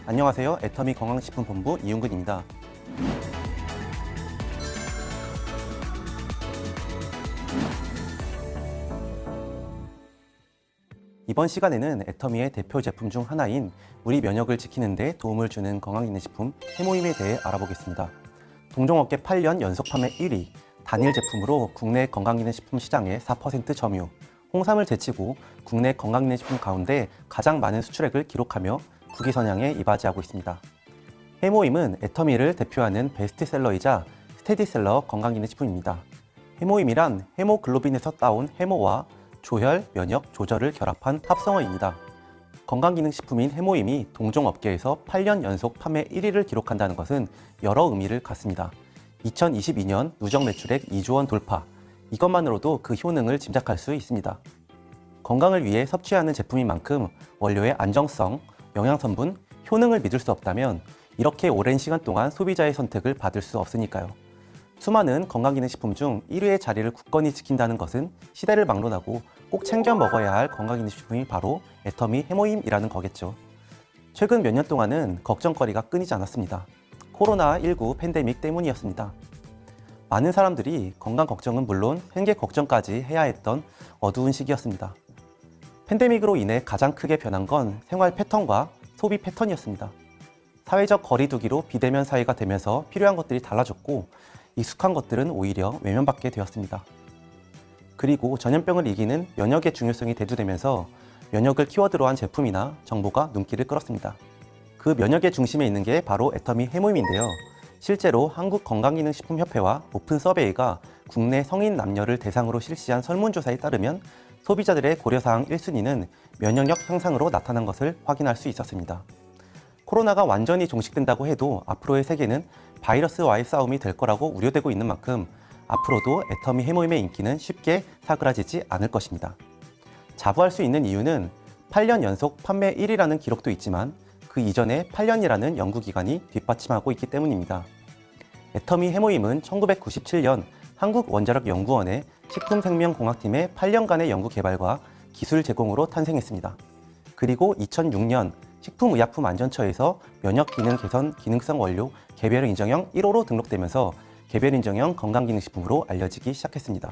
안녕하세요. 애터미 건강식품본부 이용근입니다. 이번 시간에는 애터미의 대표 제품 중 하나인 우리 면역을 지키는 데 도움을 주는 건강기능식품 해모임에 대해 알아보겠습니다. 동종업계 8년 연속 판매 1위, 단일 제품으로 국내 건강기능식품 시장의 4% 점유, 홍삼을 제치고 국내 건강기능식품 가운데 가장 많은 수출액을 기록하며 국위선양에 이바지하고 있습니다. 해모임은 애터미를 대표하는 베스트셀러이자 스테디셀러 건강기능식품입니다. 해모임이란 헤모글로빈에서 따온 해모와 조혈, 면역, 조절을 결합한 합성어입니다. 건강기능식품인 해모임이 동종업계에서 8년 연속 판매 1위를 기록한다는 것은 여러 의미를 갖습니다. 2022년 누적 매출액 2조 원 돌파, 이것만으로도 그 효능을 짐작할 수 있습니다. 건강을 위해 섭취하는 제품인 만큼 원료의 안정성, 영양성분, 효능을 믿을 수 없다면 이렇게 오랜 시간 동안 소비자의 선택을 받을 수 없으니까요. 수많은 건강기능식품 중 1위의 자리를 굳건히 지킨다는 것은 시대를 막론하고 꼭 챙겨 먹어야 할 건강기능식품이 바로 애터미 해모임이라는 거겠죠. 최근 몇 년 동안은 걱정거리가 끊이지 않았습니다. 코로나19 팬데믹 때문이었습니다. 많은 사람들이 건강 걱정은 물론 생계 걱정까지 해야 했던 어두운 시기였습니다. 팬데믹으로 인해 가장 크게 변한 건 생활 패턴과 소비 패턴이었습니다. 사회적 거리두기로 비대면 사회가 되면서 필요한 것들이 달라졌고 익숙한 것들은 오히려 외면받게 되었습니다. 그리고 전염병을 이기는 면역의 중요성이 대두되면서 면역을 키워드로 한 제품이나 정보가 눈길을 끌었습니다. 그 면역의 중심에 있는 게 바로 애터미 해모임인데요. 실제로 한국건강기능식품협회와 오픈 서베이가 국내 성인 남녀를 대상으로 실시한 설문조사에 따르면 소비자들의 고려사항 1순위는 면역력 향상으로 나타난 것을 확인할 수 있었습니다. 코로나가 완전히 종식된다고 해도 앞으로의 세계는 바이러스와의 싸움이 될 거라고 우려되고 있는 만큼 앞으로도 애터미 해모임의 인기는 쉽게 사그라지지 않을 것입니다. 자부할 수 있는 이유는 8년 연속 판매 1위라는 기록도 있지만 그 이전에 8년이라는 연구기간이 뒷받침하고 있기 때문입니다. 애터미 해모임은 1997년 한국원자력연구원의 식품생명공학팀의 8년간의 연구 개발과 기술 제공으로 탄생했습니다. 그리고 2006년 식품의약품안전처에서 면역기능 개선 기능성 원료 개별 인정형 1호로 등록되면서 개별 인정형 건강기능식품으로 알려지기 시작했습니다.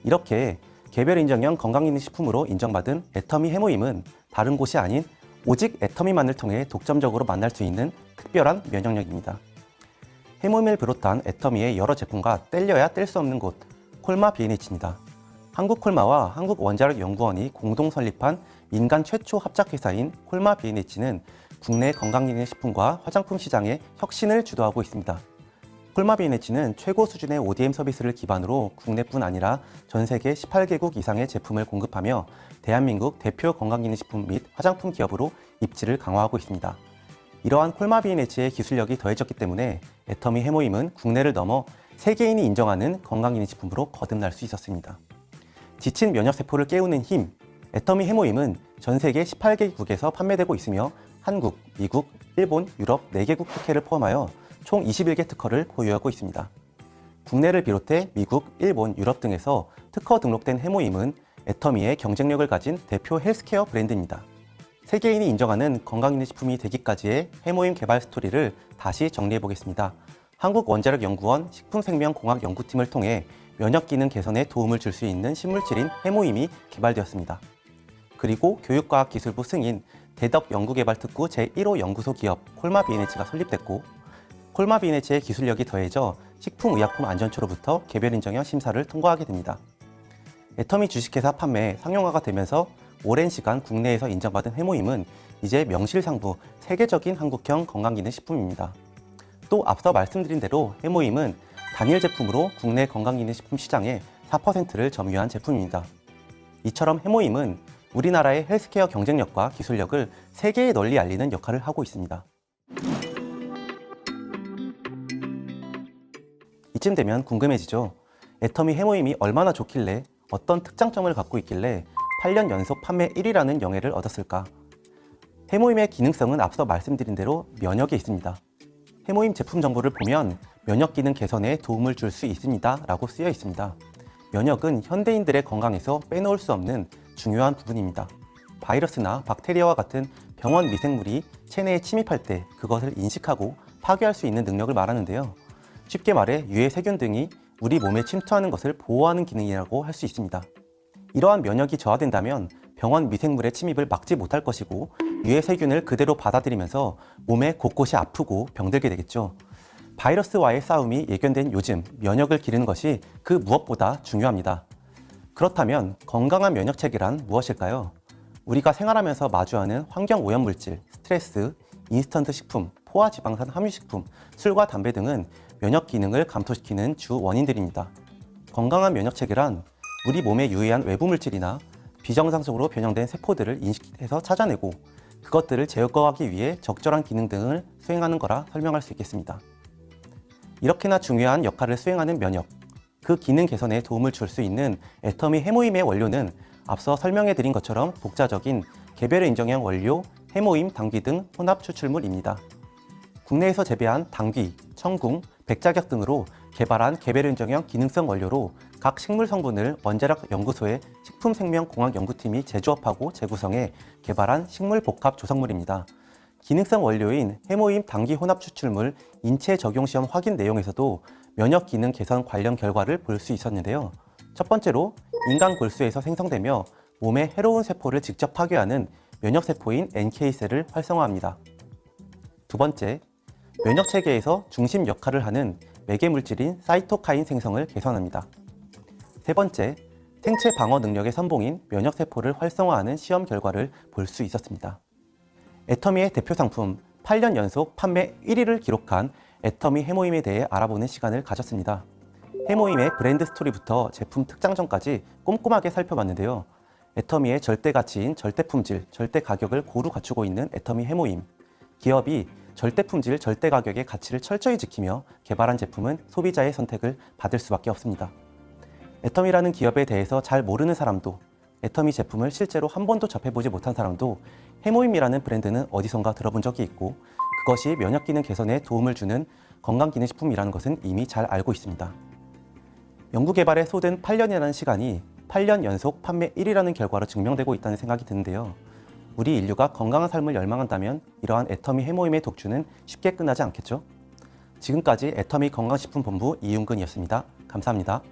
이렇게 개별 인정형 건강기능식품으로 인정받은 애터미 해모임은 다른 곳이 아닌 오직 애터미만을 통해 독점적으로 만날 수 있는 특별한 면역력입니다. 해모임을 비롯한 애터미의 여러 제품과 뗄려야 뗄 수 없는 곳, 콜마 B&H입니다. 한국콜마와 한국원자력연구원이 공동 설립한 민간 최초 합작회사인 콜마 B&H는 국내 건강기능식품과 화장품 시장의 혁신을 주도하고 있습니다. 콜마 B&H는 최고 수준의 ODM 서비스를 기반으로 국내뿐 아니라 전 세계 18개국 이상의 제품을 공급하며 대한민국 대표 건강기능식품 및 화장품 기업으로 입지를 강화하고 있습니다. 이러한 콜마 B&H의 기술력이 더해졌기 때문에 애터미 해모임은 국내를 넘어 세계인이 인정하는 건강기능식품으로 거듭날 수 있었습니다. 지친 면역세포를 깨우는 힘, 애터미 해모임은 전 세계 18개국에서 판매되고 있으며 한국, 미국, 일본, 유럽 4개국 특허를 포함하여 총 21개 특허를 보유하고 있습니다. 국내를 비롯해 미국, 일본, 유럽 등에서 특허 등록된 해모임은 애터미의 경쟁력을 가진 대표 헬스케어 브랜드입니다. 세계인이 인정하는 건강기능식품이 되기까지의 해모임 개발 스토리를 다시 정리해 보겠습니다. 한국원자력연구원 식품생명공학연구팀을 통해 면역기능 개선에 도움을 줄 수 있는 식물질인 해모임이 개발되었습니다. 그리고 교육과학기술부 승인 대덕연구개발특구 제1호 연구소 기업 콜마 B&H가 설립됐고 콜마 B&H의 기술력이 더해져 식품의약품안전처로부터 개별인정형 심사를 통과하게 됩니다. 애터미 주식회사 판매 상용화가 되면서 오랜 시간 국내에서 인정받은 해모임은 이제 명실상부 세계적인 한국형 건강기능식품입니다. 또 앞서 말씀드린 대로 해모임은 단일 제품으로 국내 건강기능식품 시장의 4%를 점유한 제품입니다. 이처럼 해모임은 우리나라의 헬스케어 경쟁력과 기술력을 세계에 널리 알리는 역할을 하고 있습니다. 이쯤 되면 궁금해지죠. 애터미 해모임이 얼마나 좋길래 어떤 특장점을 갖고 있길래 8년 연속 판매 1위라는 영예를 얻었을까? 해모임의 기능성은 앞서 말씀드린 대로 면역에 있습니다. 해모임 제품 정보를 보면 면역 기능 개선에 도움을 줄 수 있습니다 라고 쓰여 있습니다. 면역은 현대인들의 건강에서 빼놓을 수 없는 중요한 부분입니다. 바이러스나 박테리아와 같은 병원 미생물이 체내에 침입할 때 그것을 인식하고 파괴할 수 있는 능력을 말하는데요. 쉽게 말해 유해 세균 등이 우리 몸에 침투하는 것을 보호하는 기능이라고 할 수 있습니다. 이러한 면역이 저하된다면 병원 미생물의 침입을 막지 못할 것이고 유해 세균을 그대로 받아들이면서 몸에 곳곳이 아프고 병들게 되겠죠. 바이러스와의 싸움이 예견된 요즘 면역을 기르는 것이 그 무엇보다 중요합니다. 그렇다면 건강한 면역 체계란 무엇일까요? 우리가 생활하면서 마주하는 환경 오염 물질, 스트레스, 인스턴트 식품, 포화 지방산 함유식품, 술과 담배 등은 면역 기능을 감소시키는 주 원인들입니다. 건강한 면역 체계란 우리 몸에 유해한 외부 물질이나 비정상적으로 변형된 세포들을 인식해서 찾아내고 그것들을 제거하기 위해 적절한 기능 등을 수행하는 거라 설명할 수 있겠습니다. 이렇게나 중요한 역할을 수행하는 면역, 그 기능 개선에 도움을 줄 수 있는 애터미 해모임의 원료는 앞서 설명해드린 것처럼 독자적인 개별 인정형 원료, 해모임, 당귀 등 혼합 추출물입니다. 국내에서 재배한 당귀, 청궁, 백자격 등으로 개발한 개별 인정형 기능성 원료로 각 식물 성분을 원자력 연구소의 식품생명공학연구팀이 제조업하고 재구성해 개발한 식물 복합 조성물입니다. 기능성 원료인 해모임 당귀 혼합 추출물 인체 적용 시험 확인 내용에서도 면역 기능 개선 관련 결과를 볼 수 있었는데요. 첫 번째로 인간 골수에서 생성되며 몸의 해로운 세포를 직접 파괴하는 면역세포인 NK셀을 활성화합니다. 두 번째, 면역 체계에서 중심 역할을 하는 매개 물질인 사이토카인 생성을 개선합니다. 세 번째, 생체 방어 능력의 선봉인 면역세포를 활성화하는 시험 결과를 볼 수 있었습니다. 애터미의 대표 상품 8년 연속 판매 1위를 기록한 애터미 해모임에 대해 알아보는 시간을 가졌습니다. 해모임의 브랜드 스토리부터 제품 특장점까지 꼼꼼하게 살펴봤는데요. 애터미의 절대 가치인 절대 품질, 절대 가격을 고루 갖추고 있는 애터미 해모임. 기업이 절대 품질, 절대 가격의 가치를 철저히 지키며 개발한 제품은 소비자의 선택을 받을 수밖에 없습니다. 애터미라는 기업에 대해서 잘 모르는 사람도, 애터미 제품을 실제로 한 번도 접해보지 못한 사람도 해모임이라는 브랜드는 어디선가 들어본 적이 있고 그것이 면역 기능 개선에 도움을 주는 건강기능식품이라는 것은 이미 잘 알고 있습니다. 연구 개발에 쏟은 8년이라는 시간이 8년 연속 판매 1위라는 결과로 증명되고 있다는 생각이 드는데요. 우리 인류가 건강한 삶을 열망한다면 이러한 애터미 해모임의 독주는 쉽게 끝나지 않겠죠? 지금까지 애터미 건강식품본부 이윤근이었습니다. 감사합니다.